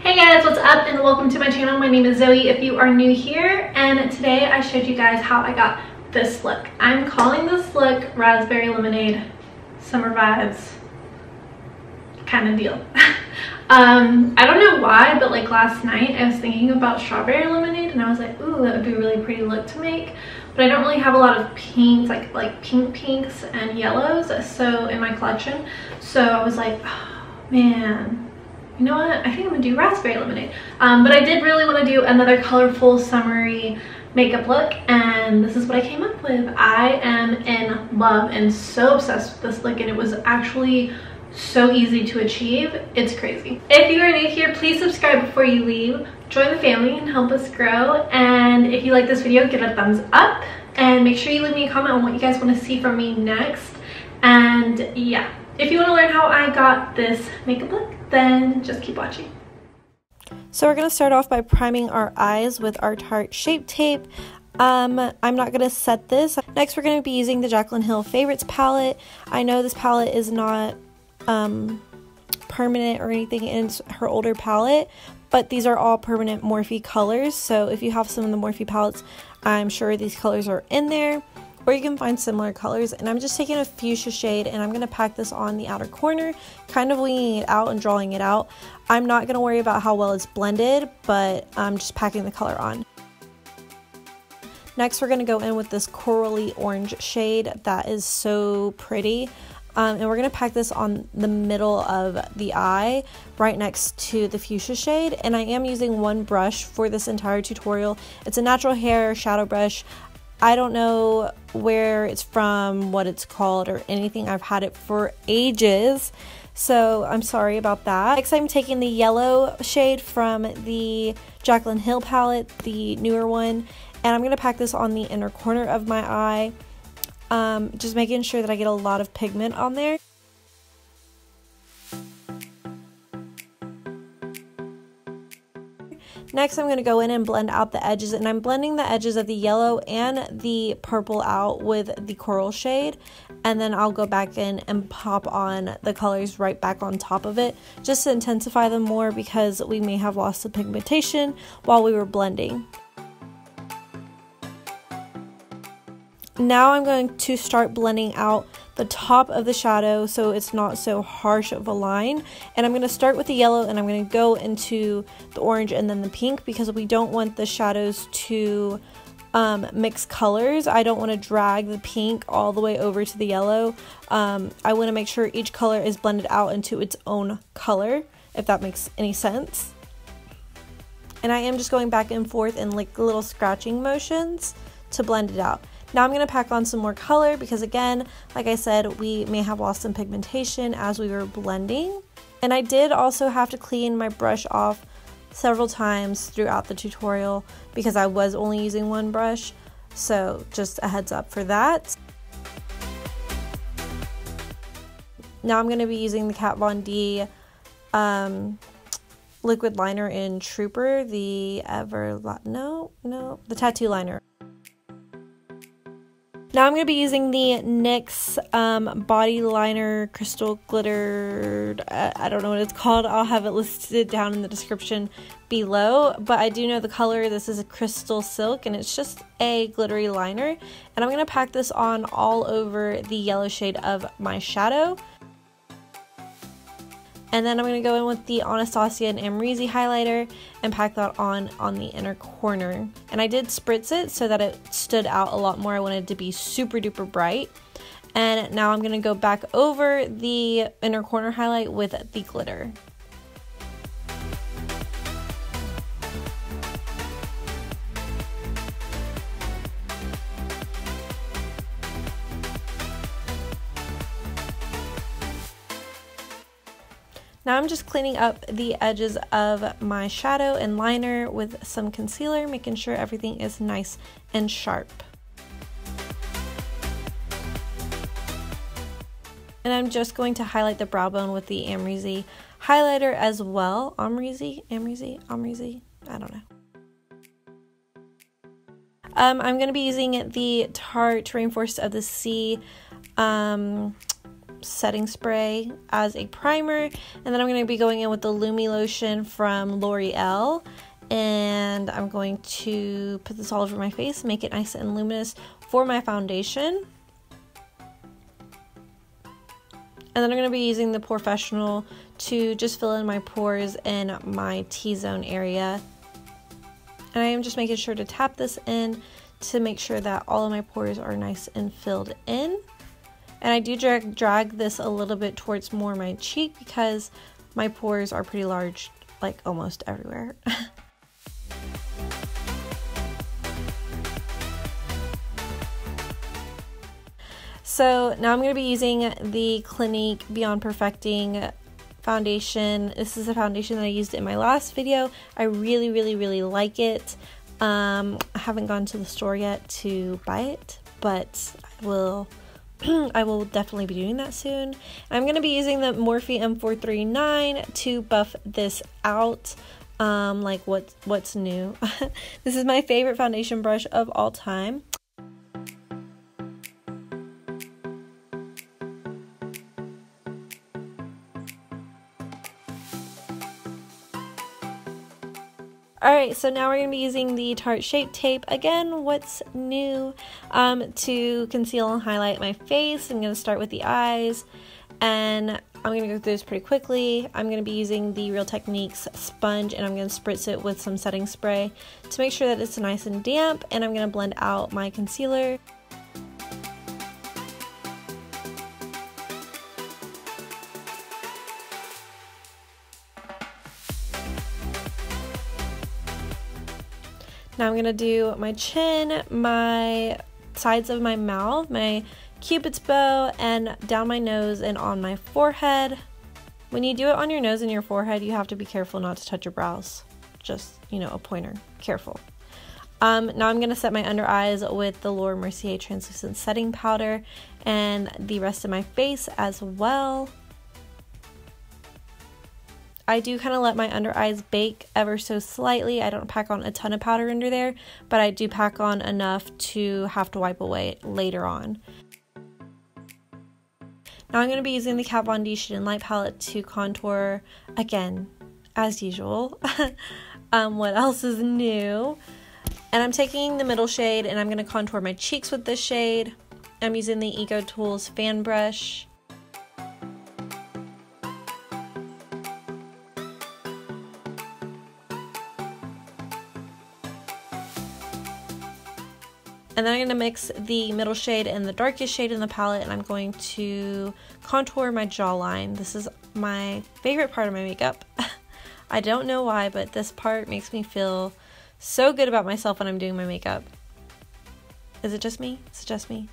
Hey guys, what's up and welcome to my channel. My name is Zoe if you are new here, and today I showed you guys how I got this look. I'm calling this look Raspberry Lemonade Summer Vibes kind of deal. I don't know why, but like last night I was thinking about strawberry lemonade and I was like, ooh, that would be a really pretty look to make, but I don't really have a lot of pinks, like pinks and yellows so in my collection. So I was like, oh man, you know what, I think I'm gonna do raspberry lemonade. But I did really want to do another colorful summery makeup look, and this is what I came up with. I am in love and so obsessed with this look, and it was actually so easy to achieve. It's crazy. If you are new here, please subscribe before you leave. Join the family and help us grow. And if you like this video, give it a thumbs up and make sure you leave me a comment on what you guys want to see from me next. And yeah, if you want to learn how I got this makeup look, then just keep watching. So we're going to start off by priming our eyes with our Tarte Shape Tape. I'm not going to set this. Next, we're going to be using the Jaclyn Hill Favorites palette. I know this palette is not permanent or anything in her older palette, but these are all permanent Morphe colors. So if you have some of the Morphe palettes, I'm sure these colors are in there, or you can find similar colors. And I'm just taking a fuchsia shade and I'm going to pack this on the outer corner, kind of winging it out and drawing it out. I'm not going to worry about how well it's blended, but I'm just packing the color on. Next, we're going to go in with this corally orange shade that is so pretty. And we're going to pack this on the middle of the eye, right next to the fuchsia shade. And I am using one brush for this entire tutorial. It's a natural hair shadow brush. I don't know where it's from, what it's called, or anything. I've had it for ages, so I'm sorry about that. Next, I'm taking the yellow shade from the Jaclyn Hill palette, the newer one, and I'm going to pack this on the inner corner of my eye. Just making sure that I get a lot of pigment on there. Next, I'm going to go in and blend out the edges, and I'm blending the edges of the yellow and the purple out with the coral shade, and then I'll go back in and pop on the colors right back on top of it just to intensify them more, because we may have lost the pigmentation while we were blending. Now I'm going to start blending out the top of the shadow so it's not so harsh of a line, and I'm going to start with the yellow and I'm going to go into the orange and then the pink, because we don't want the shadows to mix colors. I don't want to drag the pink all the way over to the yellow. I want to make sure each color is blended out into its own color, if that makes any sense. And I am just going back and forth in like little scratching motions to blend it out. Now I'm going to pack on some more color because, again, like I said, we may have lost some pigmentation as we were blending. And I did also have to clean my brush off several times throughout the tutorial because I was only using one brush. So just a heads up for that. Now I'm going to be using the Kat Von D liquid liner in Trooper, the the tattoo liner. Now I'm going to be using the NYX body liner crystal glitter, I don't know what it's called, I'll have it listed down in the description below, but I do know the color. This is a crystal silk and it's just a glittery liner, and I'm going to pack this on all over the yellow shade of my shadow. And then I'm going to go in with the Anastasia and AMREZY highlighter and pack that on the inner corner. And I did spritz it so that it stood out a lot more. I wanted it to be super duper bright. And now I'm going to go back over the inner corner highlight with the glitter. Now I'm just cleaning up the edges of my shadow and liner with some concealer, making sure everything is nice and sharp. And I'm just going to highlight the brow bone with the AMREZY highlighter as well. AMREZY, I don't know. I'm going to be using the Tarte Rainforest of the Sea setting spray as a primer, and then I'm going to be going in with the LUMINOso from L'Oreal, and I'm going to put this all over my face, make it nice and luminous for my foundation. And then I'm going to be using the Professional to just fill in my pores in my T-zone area. And I am just making sure to tap this in to make sure that all of my pores are nice and filled in. And I do drag this a little bit towards more my cheek because my pores are pretty large, like almost everywhere. So now I'm going to be using the Clinique Beyond Perfecting foundation. This is a foundation that I used in my last video. I really like it. I haven't gone to the store yet to buy it, but I will definitely be doing that soon. I'm going to be using the Morphe M439 to buff this out. Like what's new. This is my favorite foundation brush of all time. Alright, so now we're going to be using the Tarte Shape Tape, again, what's new, to conceal and highlight my face. I'm going to start with the eyes, and I'm going to go through this pretty quickly. I'm going to be using the Real Techniques sponge, and I'm going to spritz it with some setting spray to make sure that it's nice and damp, and I'm going to blend out my concealer. Now I'm going to do my chin, my sides of my mouth, my cupid's bow, and down my nose and on my forehead. When you do it on your nose and your forehead, you have to be careful not to touch your brows. Just, you know, a pointer. Careful. Now I'm going to set my under eyes with the MERCIER Translucent Setting Powder and the rest of my face as well. I do kind of let my under eyes bake ever so slightly. I don't pack on a ton of powder under there, but I do pack on enough to have to wipe away later on. Now I'm going to be using the Kat Von D Shade and Light palette to contour, again, as usual. What else is new? And I'm taking the middle shade and I'm going to contour my cheeks with this shade. I'm using the Eco Tools fan brush. And then I'm going to mix the middle shade and the darkest shade in the palette, and I'm going to contour my jawline. This is my favorite part of my makeup. I don't know why, but this part makes me feel so good about myself when I'm doing my makeup. Is it just me? Is it just me?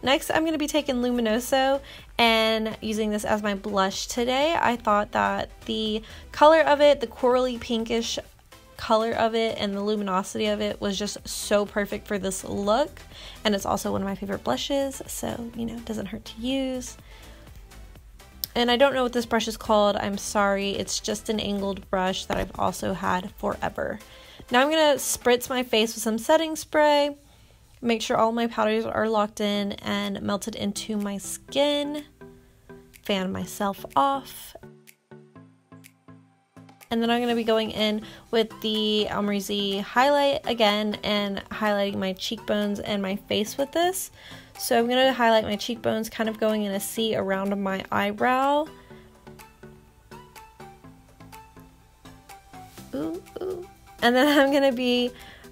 Next, I'm going to be taking Luminoso and using this as my blush today. I thought that the color of it, the corally pinkish color of it and the luminosity of it was just so perfect for this look, and it's also one of my favorite blushes, so you know, it doesn't hurt to use. And I don't know what this brush is called, I'm sorry, it's just an angled brush that I've also had forever. Now I'm going to spritz my face with some setting spray, make sure all my powders are locked in and melted into my skin, fan myself off. And then I'm going to be going in with the AMREZY highlight again and highlighting my cheekbones and my face with this. So I'm going to highlight my cheekbones, kind of going in a C around my eyebrow. Ooh, ooh. And then I'm going to be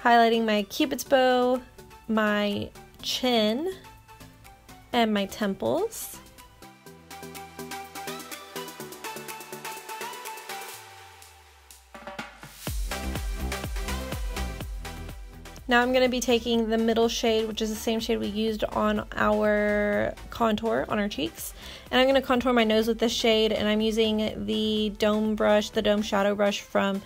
highlighting my cupid's bow, my chin, and my temples. Now I'm going to be taking the middle shade, which is the same shade we used on our contour on our cheeks. And I'm going to contour my nose with this shade, and I'm using the dome brush, the dome shadow brush from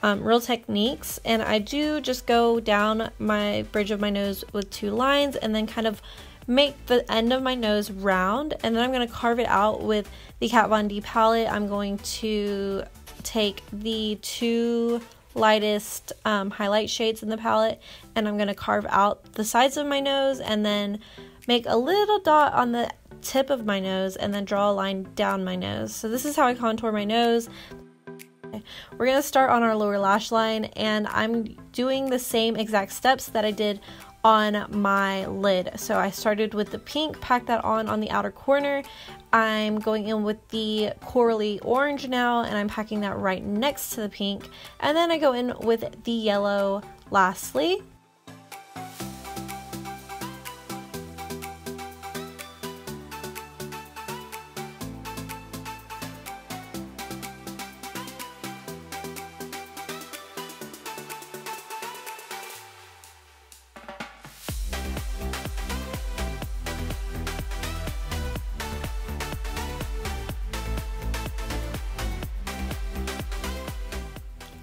Real Techniques. And I do just go down my bridge of my nose with two lines and then kind of make the end of my nose round. And then I'm going to carve it out with the Kat Von D palette. I'm going to take the two lightest highlight shades in the palette, and I'm going to carve out the sides of my nose and then make a little dot on the tip of my nose and then draw a line down my nose. So this is how I contour my nose. We're going to start on our lower lash line, and I'm doing the same exact steps that I did on my lid. So I started with the pink, packed that on the outer corner. I'm going in with the corally orange now, and I'm packing that right next to the pink, and then I go in with the yellow lastly.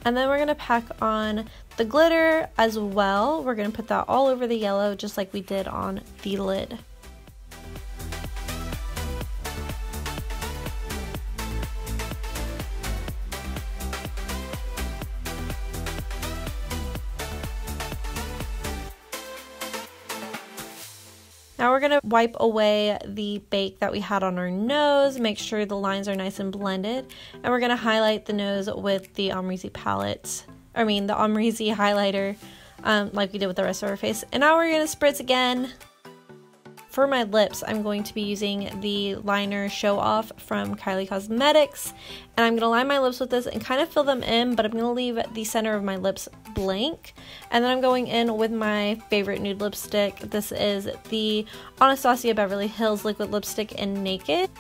And then we're going to pack on the glitter as well. We're going to put that all over the yellow just like we did on the lid. Now we're going to wipe away the bake that we had on our nose, make sure the lines are nice and blended, and we're going to highlight the nose with the AMREZY palette, the AMREZY highlighter, like we did with the rest of our face. And now we're going to spritz again. For my lips, I'm going to be using the liner Show Off from Kylie Cosmetics, and I'm going to line my lips with this and kind of fill them in, but I'm going to leave the center of my lips blank. And then I'm going in with my favorite nude lipstick. This is the Anastasia Beverly Hills liquid lipstick in Naked.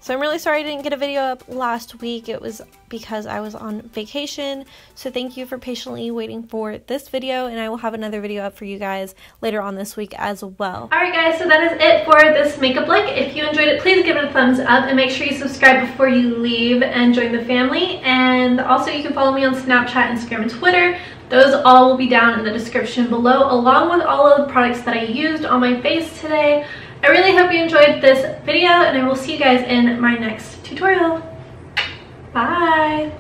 So I'm really sorry I didn't get a video up last week. It was because I was on vacation. So thank you for patiently waiting for this video, and I will have another video up for you guys later on this week as well. Alright guys, so that is it for this makeup look. If you enjoyed it, please give it a thumbs up and make sure you subscribe before you leave and join the family. And also you can follow me on Snapchat, Instagram, and Twitter. Those all will be down in the description below, along with all of the products that I used on my face today. I really hope you enjoyed this video, and I will see you guys in my next tutorial. Bye!